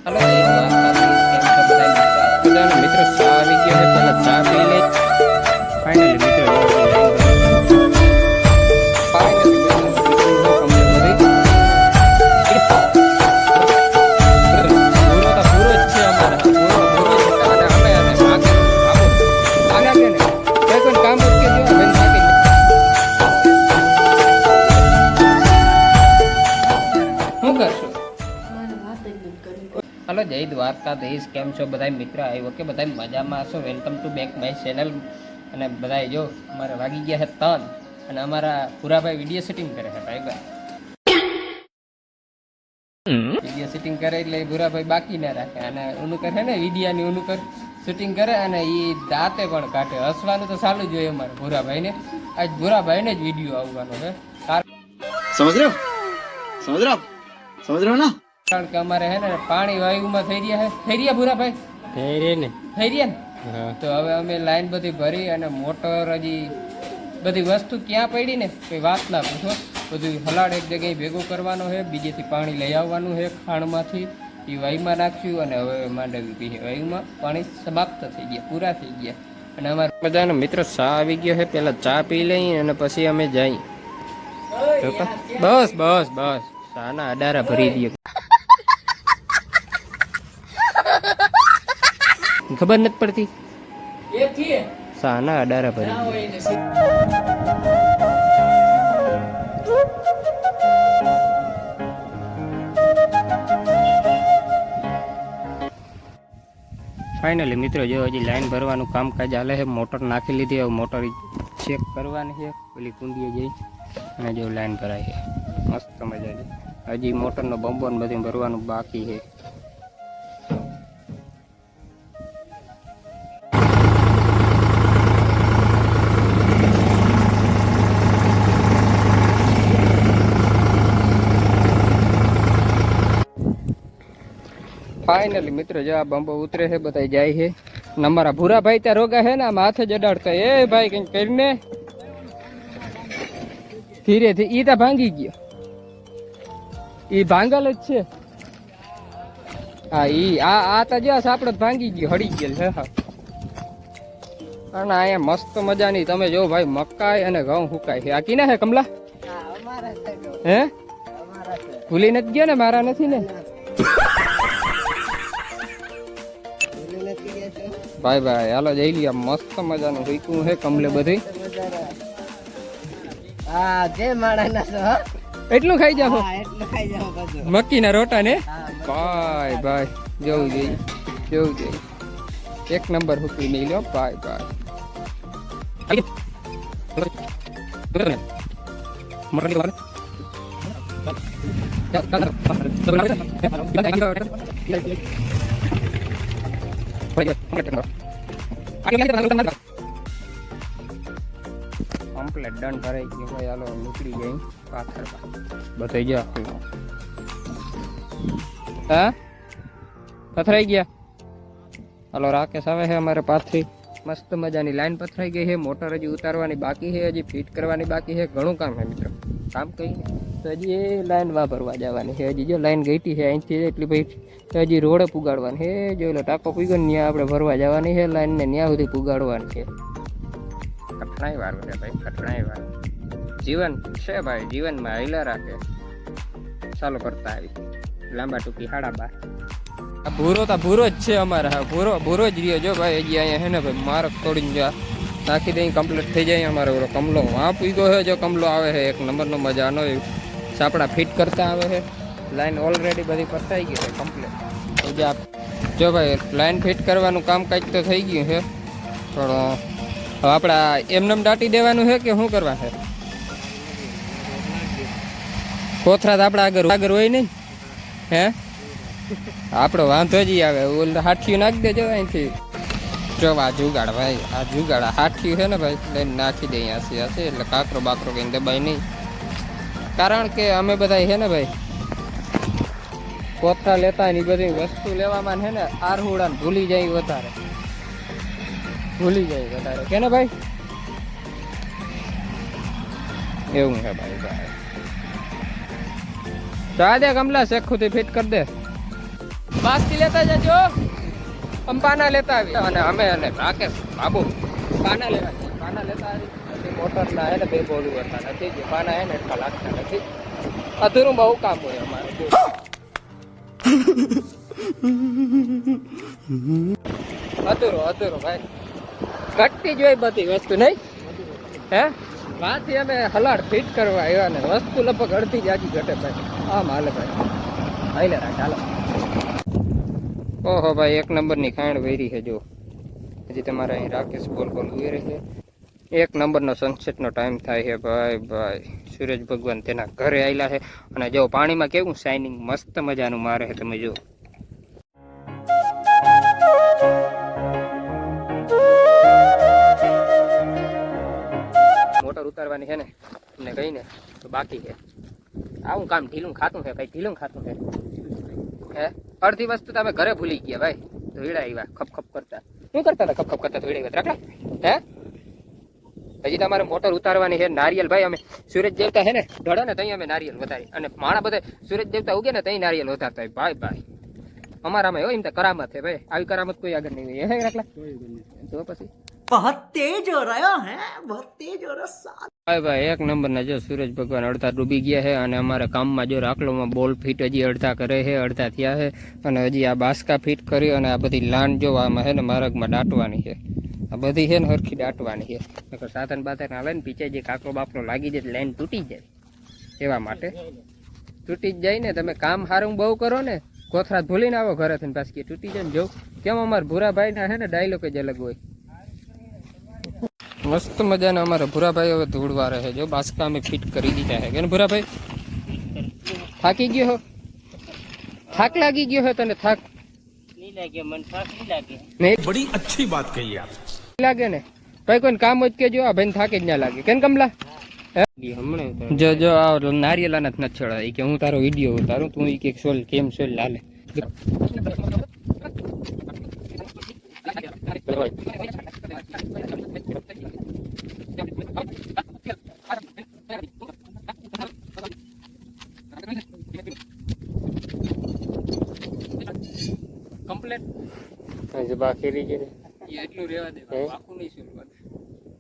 Hello मित्र चા આવી ગયો છે પેલા ચા પી લે ફાઇનલી મિત્રો हेलो जय द्वारकाधीश केम छो बधाई मित्र आयो के बधाई मजा में हशो welcome to back my channel અને બધાય જો અમારે વાગી ગયા છે 3 અને અમારા પુરાભાઈ વિડિયો શૂટિંગ કરે છે ભાઈ વિડિયો શૂટિંગ કરે એટલે પુરાભાઈ બાકી ના રાખે અને ઉનું કરે ને વિડિયા ની ઉનું કર શૂટિંગ કરે અને ઈ દાંતે પણ કાઢે હસવાનું તો ચાલુ જ હોય અમારે પુરાભાઈ ને આજ પુરાભાઈ ને જ વિડિયો આવવાનો છે समझ रहे हो ना કારણ કે અમારે હે ને પાણી વાયુમાં થઈ રહ્યા પુરાભાઈ થઈ રહ્યા ને તો હવે અમે લાઈન બધી ભરી અને મોટર હજી બધી વસ્તુ ક્યાં પડી ને કોઈ વાત ના પૂછો બધું હલાડ એક જગ્યાએ ભેગું કરવાનો છે બીજેથી પાણી લઈ આવવાનું છે ખાણમાંથી એ વાયુમાં નાખ્યું અને હવે માંડવી પી વાયુમાં પાણી સમાપ્ત થઈ ગયા પૂરા થઈ ગયા અને અમારા બધાનો મિત્ર ચા આવી ગયો છે પેલા ચા પી લઈ અને પછી અમે જઈ બસ બસ બસ ચાના અડારા ભરી દઈએ ખબર નથી પડતી સાના અડારા ભરી ફાઇનલી મિત્રો જો હજી લાઈન ભરવાનું કામકાજ ચાલે છે મોટર નાખી લીધી હવે મોટર ચેક કરવાની છે પેલી કુંડીએ જઈ અને જો લાઈન ભરાય છે મસ્ત મજા હજી મોટરનો બંબો ને બધું ભરવાનું બાકી છે फाइनली मित्र जो आ बम्बो उतरे है बताई जाए है हमारा भूरा भाई त्या रोगा है ना माथे जडाड़ता ए भाई कहीं करने धीरे धीरे ई भांगी गयो ई भांगल ज छे आ ई आ तो जो सापड़ भांगी गयो हड़ी गेल है हा અને આયા મસ્ત મજાની તમે જો ભાઈ મકાઈ અને ઘઉં હુકાય છે આ કીના હે કમલા અમારા છે હે અમારા છે ભૂલી નથી ગયો ને મારા નથી ને ભાઈ ભાઈ હાલો જઈ લઈએ મસ્ત મજાનું હુકું હે કમલે બધી હા જે માણાના છો એટલું ખાઈ જાવ હા એટલું ખાઈ જાવ બધું મક્કીના રોટા ને ભાઈ ભાઈ જોવું જોઈએ એક નંબર હુકું નહીં લ્યો ભાઈ ભાઈ કમ્પ્લેટ ડન કરાઈ ગયું ભાઈ હાલો નીકળી ગઈ પાછળ બતાઈ ગયા હા પથરાઈ ગયા હાલો રાકેશ આવે છે અમારે પાછથી મસ્ત મજાની લાઈન પથરાઈ ગઈ છે મોટર હજી ઉતારવાની બાકી છે હજી ફિટ કરવાની બાકી છે ઘણું કામ છે મિત્રો કામ કઈ તો હજી એ લાઈન વાપરવા જવાની છે હજી જો લાઈન ગઈતી છે અહીંથી એટલી ભાઈ હજી રોડે પુગાડવાની છે જો એટલે ટાંકો પૂગ્યો ને ત્યાં આપણે ભરવા જવાની છે લાઈનને ત્યાં સુધી પુગાડવાની છે કઠણાઈ વાળું છે ભાઈ કઠણાઈ વાળું જીવન છે ભાઈ જીવનમાં હિલા રાખે ચાલો કરતા આવી લાંબા ટૂંકી 12.5 ભૂરો તો ભૂરો જ છે અમારે હા ભૂરો જ રહ્યો જો ભાઈ હજી અહીંયા હે ને ભાઈ માર્ક તોડીને જો નાખી દઈ કમ્પ્લીટ થઈ જાય અમારે ઓલો કમલો વાં પૂગ્યો છે જો કમલો આવે છે એક નંબરનો મજાનો સાપડા ફિટ કરતા આવે છે લાઈન ઓલરેડી બધી પતાઈ ગઈ છે કમ્પ્લીટ જો ભાઈ લાઈન ફિટ કરવાનું કામકાજ તો થઈ ગયું છે પણ હવે આપણા એમનેમ દાટી દેવાનું છે કે શું કરવાનું છે કોથરા તો આપણા આગળ હોય નહીં હે આપણો વાંધો જ આવે ઓલ હાથિયું નાખી દેજો અહીંથી જો આ જુગાડ ભાઈ આ જુગાડ હાથિયું છે ને ભાઈ લઈને નાખી દઈએ હસી હશે એટલે કાકરો બાકરો કંઈ દબાઈ નહીં કારણ કે અમે બધા છે ને ભાઈ કોથરા લેતા ની બધી વસ્તુ લેવામાં છે ને આરહુડા ભૂલી જાય વધારે કે ને ભાઈ એવું છે ભાઈ ભાઈ તો આ દે કમલા શેખ ખુદી ફિટ કરી દે બાસ્કી લેતા જજો, અમે પાના લેતા આવી અને અમે અને રાકેશ બાબુ પાના લેવા જઈએ. પાના લેતા આવી પછી મોટરના હે ને 2 બોલું હતા નથી, જે પાના હે ને એટલા લાગતા નથી. અધૂરું બહુ કામ હોય અમારે. અધૂરું ભાઈ, ઘટતી જ હોય બધી વસ્તુ નહીં હે. વાંથી અમે હલાડ ફિટ કરવા આવ્યા ને વસ્તુ લગભગ અડધી જ આજી ઘટે ભાઈ. આમ હાલે ભાઈ, હાલે રાખ હાલો. ઓહો ભાઈ, 1 નંબરની ખાંડ વેરી છે જો. હજી તમારે અહીં રાકેશ બોલ ઉઈ રહી છે. 1 નંબરનો સનસેટનો ટાઈમ થાય છે ભાઈ. સૂરજ ભગવાન તેના ઘરે આવેલા છે અને જો પાણીમાં કેવું શાઇનિંગ મસ્ત મજાનું મારે છે, તમે જો. મોટર ઉતારવાની છે ને તમને કહીને તો બાકી છે. આવું કામ ઢીલું ખાતું છે ભાઈ, ઢીલું ખાતું છે હે. અડધી વસ્તુ તમે ઘરે ભૂલી ગયા ભાઈ. ધોઈડા આવ્યા ખપ ખપ કરતા. શું કરતા હતા? ખપ ખપ કરતા ધોઈડા આવ્યા રાખલા હે. હજી તમારે મોટર ઉતારવાની છે. નારિયેલ ભાઈ અમે સૂરજ દેવતા છે ને ઢળે ને ત્યાં અમે નારિયેલ વધારી અને માણા બધે સૂરજ દેવતા ઉગે ને ત્યાં નારિયેલ વધારતા હોય ભાઈ. અમારામાં એવો એમ તો કરામત છે ભાઈ. આવી કરામત કોઈ આગળ નહીં હોય હે રાખલા. તો પછી बहुत तेज हो रहा है, बहुत तेज हो रहा है। ભાઈ 1 નંબરના જો સૂરજ ભગવાન અડધા ડૂબી ગયા છે અને અમારે કામમાં જો રાખલોમાં બોલ ફિટ હજી અડધા કરે છે, અડધા થયા છે અને હજી આ બાસકા ફિટ કરી અને આ બધી લાન જો આમાં છે ને માર્ગમાં દાટવાની છે. આ બધી છે ને હરખી દાટવાની છે. નકર સાધન બાધન હાલે ને પીછે જે કાકરો બાપરો લાગી જાય લાઈન તૂટી જાય. એવા માટે તૂટી જ જાય ને. તમે કામ સારું બહુ કરો ને, કોથરા ભૂલીને આવો ઘરેથી પાછી તૂટી જાય ને. જો કેમ અમારા ભૂરાભાઈ ના છે ને ડાયલોગ જ અલગ હોય. મસ્ત મજાના અમારા ભૂરાભાઈ હવે ધૂળવા રહે. જો બાસકા અમે ફિટ કરી દીધા છે કે ભૂરાભાઈ? થાકી ગયો હો? થાક લાગી ગયો હે તને? થાક नहीं लगे मन थाक नहीं लगे। નહીં बड़ी अच्छी बात कही आप। લાગે ને ભાઈ? કોઈ કામ જ કેજો, આ ભાઈ થાકે જ ના લાગે કેમ કમલા? જો જો આ નારિયેલાના જ નથી છોડા કે હું તારો વિડીયો ઉતારું, તું કે સોલ કેમ સોલ લાલે. કમ્પ્લેટ બાકી રહી ગઈ એટલું રેવા દે. આખું નહીં સોલવાનું,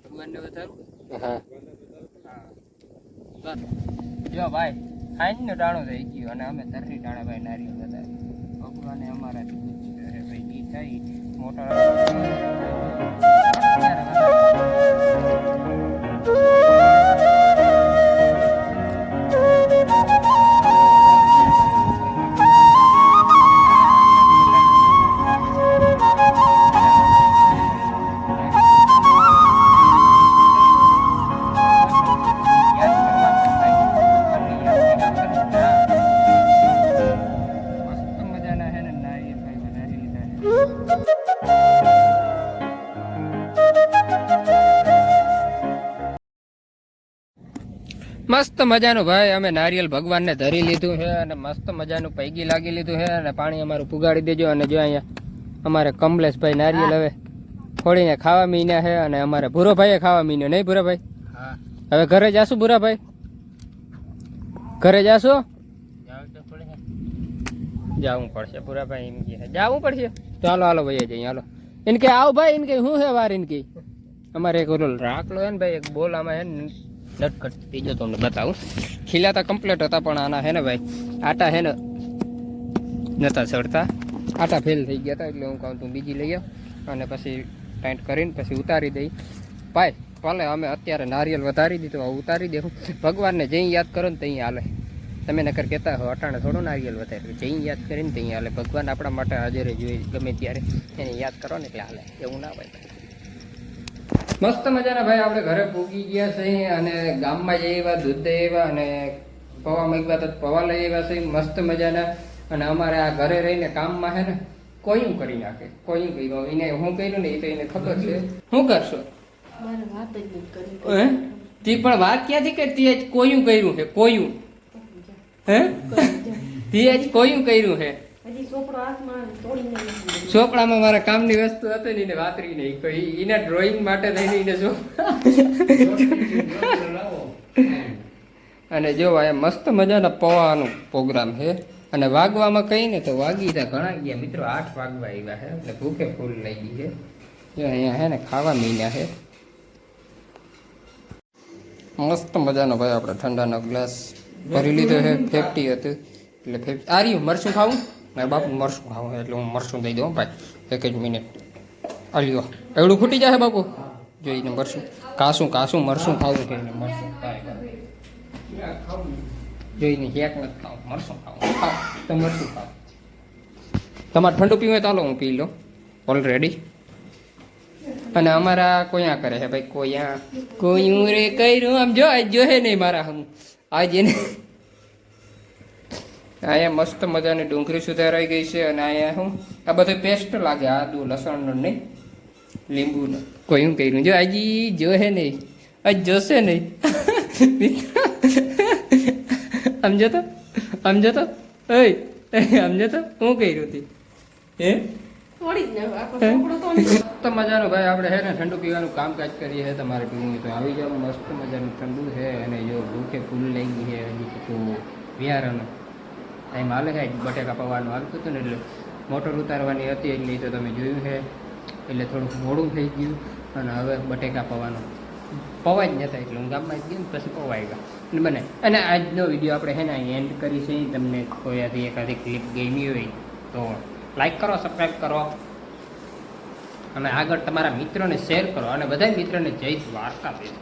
ભગવાનને વધારું. હા જો ભાઈ ખાઈ ને ટાણો થઈ ગયો અને અમે તરરી ટાણા ભાઈ નારિયેળ વધારે ભગવાને અમારાથી પૂછ્યું અરે ભાઈ ઈ થઈ મોટા મસ્ત મજાનું ભાઈ અમે નારિયેલ ભગવાનને ધરી લીધું છે અને મસ્ત મજાનું પૈગી લાગી લીધું છે અને પાણી અમારું પુગાડી દેજો. અને જો અહીંયા અમારે કમલેશભાઈ નારિયેલ હવે ફોડીને ખાવા મીન્યા છે અને અમારે ભૂરોભાઈએ ખાવા મીન્યો નહીં ભૂરાભાઈ? હવે ઘરે જાશું ભૂરાભાઈ? ઘરે જાશો? જવું પડશે ભૂરાભાઈ એમ કે જવું પડશે. તો હાલો હાલો ભાઈ જઈએ હાલો. એને કે આવ ભાઈ, એને કે શું છે વાર? એને કે અમારે એક ઓલો રાખલો હે ને ભાઈ, એક બોલ આમાં હે ને નટખટ ત્રીજો તમને બતાવું. ખીલાતા કમ્પ્લીટ હતા પણ આના હે ને ભાઈ આટા હે ને નતા ચડતા, આટા ફેલ થઈ ગયા હતા. એટલે હું કહું તું બીજી લઈ આવ અને પછી ટાઈટ કરીને પછી ઉતારી દઈ ભાઈ. ભલે અમે અત્યારે નારિયેલ વધારી દીધું, ઉતારી દેવું. ભગવાનને જઈ યાદ કરો ને ત્યાં હાલે. તમે નકર કહેતા હો અટાણે થોડો નારિયેલ વધારે, જઈ યાદ કરીને ત્યાં હાલે. ભગવાન આપણા માટે હાજર જોઈએ ગમે ત્યારે એને યાદ કરો ને એટલે હાલે. એવું ના ભાઈ. મસ્ત મજાના ભાઈ આપણે ઘરે પૂગી ગયા છે અને ગામમાં જઈ એવા દૂધ દઈ એવા અને પૌવા માંગ્યા તો પૌવા લઈ આવ્યા છે મસ્ત મજાના. અને અમારે આ ઘરે રહીને કામમાં છે ને કોયું કરી નાખે. કોયું કર્યું એને હું કર્યું ને એ તો એને ખબર છે. શું કરશો? તી પણ વાત ક્યાંથી કરતી? આજ કોયું કર્યું છે? કોયું હે? તી આજ કોયું કર્યું છે? ચોપડામાં મારા કામની વસ્તુ હતી ને એને વાતરી નહીં કોઈ એના ડ્રોઈંગ માટે થઈને એને જો. અને જો આ મસ્ત મજાના પૌવાનો પ્રોગ્રામ છે અને વાગવામાં કહીએ ને તો વાગી ત્યાં ઘણા ગયા મિત્રો, 8 વાગવા આવ્યા છે એટલે ભૂખે ફૂલ લઈ ગઈ છે. જો અહીંયા છે ને ખાવા મીન્યા છે મસ્ત મજાનો. ભાઈ આપણે ઠંડાનો ગ્લાસ ભરી લીધો છે, 50 હતું એટલે આ રહ્યું. મરચું ખાવું મારા બાપુ, મરચું ખાવું એટલે હું મરચું દઈ દઉં ભાઈ. એક જ મિનિટ આલ્યો, એવડું ફૂટી જાય બાપુ જોઈને. મરચું કાસું મરચું ખાવું કહીને મરચું જોઈને હેક નથી ખાવું, મરચું ખાવું. ખાવ તો મરચું ખાવ. તમારે ઠંડુ પીવું હોય તો હાલો હું પી લો ઓલરેડી. અને અમારા કોયા કરે છે ભાઈ, કોયું રે કર્યું આમ જો આજ જોહે નહીં મારા હમ આજ એને. અહીંયા મસ્ત મજાની ડુંગળી સુધારાઈ ગઈ છે. અને અહીંયા શું આ બધું પેસ્ટ લાગે, આદુ લસણનું નહીં, લીંબુનું. કોયું કર્યું જો આજી જોહે નહીં, આજ જોશે નહીં. સમજો તો સમજો તો હું કર્યું હતી હે મસ્ત મજાનું. ભાઈ આપણે છે ને ઠંડુ પીવાનું કામકાજ કરીએ છીએ. તમારે પીવું તો આવી જાવ, મસ્ત મજાનું ઠંડુ છે. અને જો ભૂખે ફૂલ લઈ ગઈ છે હજી તો વિહારનું ટાઈમ હાલે છે. બટેકા પવાનું હાલતું હતું ને એટલે મોટર ઉતારવાની હતી એટલે તો તમે જોયું છે એટલે થોડુંક મોડું થઈ ગયું. અને હવે બટેકા પવાનું પવાય જ નતા એટલે હું ગામમાં જ ગયો ને પછી પવાઈ ગયા એટલે બને. અને આજનો વિડીયો આપણે છે ને એન્ડ કરી છે. તમને કોઈયાથી એકાદી ક્લિપ ગમી હોય તો લાઈક કરો, સબસ્ક્રાઈબ કરો અને આગળ તમારા મિત્રોને શેર કરો. અને બધા મિત્રોને જય દ્વારકાધીશ.